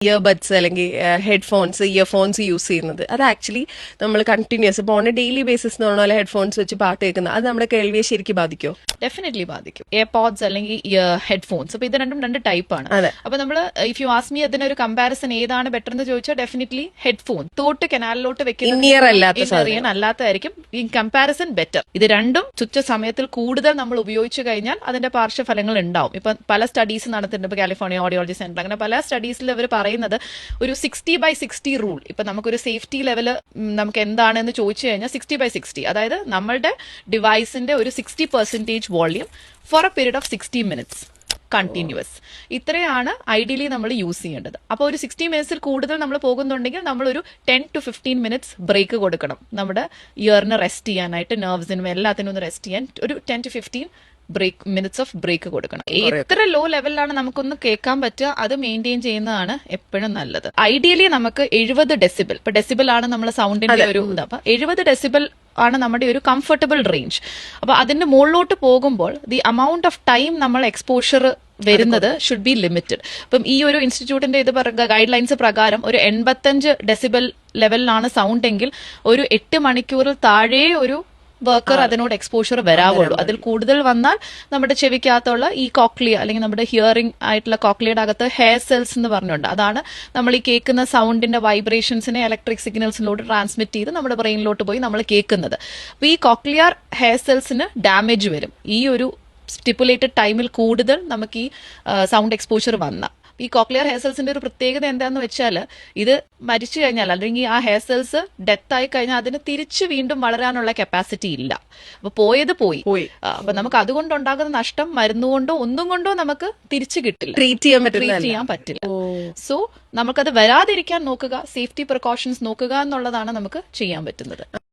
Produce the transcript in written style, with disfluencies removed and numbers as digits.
Earbuds അല്ലെങ്കിൽ headphones earphones use ചെയ്യുന്നത് അത് ആക്ച്വലി നമ്മൾ കണ്ടിന്യൂസ് ഇപ്പോൾ ഓൺ എ ഡെയിലി ബേസിസ് എന്ന് പറഞ്ഞ പോലെ ഹെഡ്ഫോൺസ് വെച്ച് പാട്ട് കേൾക്കുന്നത് അത് നമ്മുടെ കേൾവിയെ ശരിക്കും ബാധിക്കുമോ? ഡെഫിനറ്റ്ലി ബാധിക്കും. എയർപോഡ്സ് അല്ലെങ്കിൽ ഹെഡ്ഫോൺസ്, അപ്പൊ ഇത് രണ്ടും രണ്ട് ടൈപ്പാണ്. അപ്പൊ നമ്മൾ ഇഫ് യു ആസ്ക് മീ അതിനൊരു കമ്പാരിസൺ ഏതാണ് ബെറ്റർ എന്ന് ചോദിച്ചാൽ ഡെഫിനറ്റ്ലി ഹെഡ്ഫോൺ തോട്ട് കനാലിലോട്ട് വെക്കുന്ന അല്ലാത്തതായിരിക്കും ഇൻ കമ്പാരിസൺ ബെറ്റർ. ഇത് രണ്ടും തുച്ഛ സമയത്തിൽ കൂടുതൽ നമ്മൾ ഉപയോഗിച്ചു കഴിഞ്ഞാൽ അതിന്റെ പാർശ്വഫലങ്ങൾ ഉണ്ടാവും. ഇപ്പൊ പല സ്റ്റഡീസ് നടത്തുന്നുണ്ട്. ഇപ്പൊ കാലിഫോർണിയ ഓഡിയോളജി സെന്റർ അങ്ങനെ പല സ്റ്റഡീസിൽ അവർ പറയുന്നത് ഒരു 60/60 റൂൾ. ഇപ്പൊ നമുക്കൊരു സേഫ്റ്റി ലെവല് നമുക്ക് എന്താണെന്ന് ചോദിച്ചു കഴിഞ്ഞാൽ 60/60, അതായത് നമ്മളുടെ ഡിവൈസിന്റെ ഒരു 60% volume for a period of 60 minutes continuous. ഇത്രയാണ് ഐഡിയലി നമ്മൾ യൂസ് ചെയ്യേണ്ടത്. അപ്പോൾ ഒരു 60 മിനിറ്റ്സിൽ കൂടുതൽ നമ്മൾ പോകുന്നുണ്ടെങ്കിൽ നമ്മളൊരു 10 to 15 മിനിറ്റ്സ് ബ്രേക്ക് കൊടുക്കണം. നമ്മുടെ ഇയറിന് റെസ്റ്റ് ചെയ്യാനായിട്ട്, നെർവ്സിനും എല്ലാത്തിനും ഒന്ന് റെസ്റ്റ് ചെയ്യാൻ ഒരു 10 to 15 മിനിറ്റ്സ് ഓഫ് ബ്രേക്ക് കൊടുക്കണം. എത്ര ലോ ലെവലിലാണ് നമുക്കൊന്ന് കേൾക്കാൻ പറ്റുക അത് മെയിൻറ്റെയിൻ ചെയ്യുന്നതാണ് എപ്പോഴും നല്ലത്. ഐഡിയലി നമുക്ക് 70 ഡെസിബിൾ, ഇപ്പൊ ഡെസിബിൾ ആണ് നമ്മുടെ സൗണ്ടിന്റെ ഒരു ഇത്. അപ്പൊ 70 ഡെസിബിൾ ആണ് നമ്മുടെ ഒരു കംഫർട്ടബിൾ റേഞ്ച്. അപ്പൊ അതിന്റെ മുകളിലോട്ട് പോകുമ്പോൾ ദി amount ഓഫ് ടൈം നമ്മൾ എക്സ്പോഷർ വരുന്നത് ഷുഡ് ബി ലിമിറ്റഡ്. അപ്പം ഈ ഒരു ഇൻസ്റ്റിറ്റ്യൂട്ടിന്റെ ഇത് ഗൈഡ് ലൈൻസ് പ്രകാരം ഒരു 85 ഡെസിബിൾ ലെവലിലാണ് സൗണ്ട് എങ്കിൽ ഒരു 8 മണിക്കൂറിൽ താഴെ ഒരു വർക്കർ അതിനോട് എക്സ്പോഷർ വരാവുള്ളൂ. അതിൽ കൂടുതൽ വന്നാൽ നമ്മുടെ ചെവിക്കകത്തുള്ള ഈ കോക്ലിയ അല്ലെങ്കിൽ നമ്മുടെ ഹിയറിംഗ് ആയിട്ടുള്ള കോക്ലിയയുടെ അകത്ത് ഹെയർ സെൽസ് എന്ന് പറഞ്ഞുണ്ട്. അതാണ് നമ്മൾ ഈ കേൾക്കുന്ന സൗണ്ടിന്റെ വൈബ്രേഷൻസിനെ ഇലക്ട്രിക് സിഗ്നൽസിലോട്ട് ട്രാൻസ്മിറ്റ് ചെയ്ത് നമ്മുടെ ബ്രെയിനിലോട്ട് പോയി നമ്മൾ കേൾക്കുന്നത്. അപ്പൊ ഈ കോക്ലിയർ ഹെയർ സെൽസിന് ഡാമേജ് വരും ഈ ഒരു സ്റ്റിപ്പുലേറ്റഡ് ടൈമിൽ കൂടുതൽ നമുക്ക് ഈ സൗണ്ട് എക്സ്പോഷർ വന്ന. ഈ കോക്ലിയർ ഹെയർ സെൽസിന്റെ ഒരു പ്രത്യേകത എന്താന്ന് വെച്ചാൽ ഇത് മരിച്ചു കഴിഞ്ഞാൽ അല്ലെങ്കിൽ ആ ഹെയർ സെൽസ് ഡെത്ത് ആയി കഴിഞ്ഞാൽ അതിന് തിരിച്ച് വീണ്ടും വളരാനുള്ള കപ്പാസിറ്റി ഇല്ല. അപ്പൊ പോയത് പോയി. അപ്പൊ നമുക്ക് അതുകൊണ്ടുണ്ടാകുന്ന നഷ്ടം മരുന്നുകൊണ്ടോ ഒന്നും കൊണ്ടോ നമുക്ക് തിരിച്ചു കിട്ടില്ല, ട്രീറ്റ് ചെയ്യാൻ പറ്റില്ല. സോ നമുക്കത് വരാതിരിക്കാൻ നോക്കുക, സേഫ്റ്റി പ്രിക്കോഷൻസ് നോക്കുക എന്നുള്ളതാണ് നമുക്ക് ചെയ്യാൻ പറ്റുന്നത്.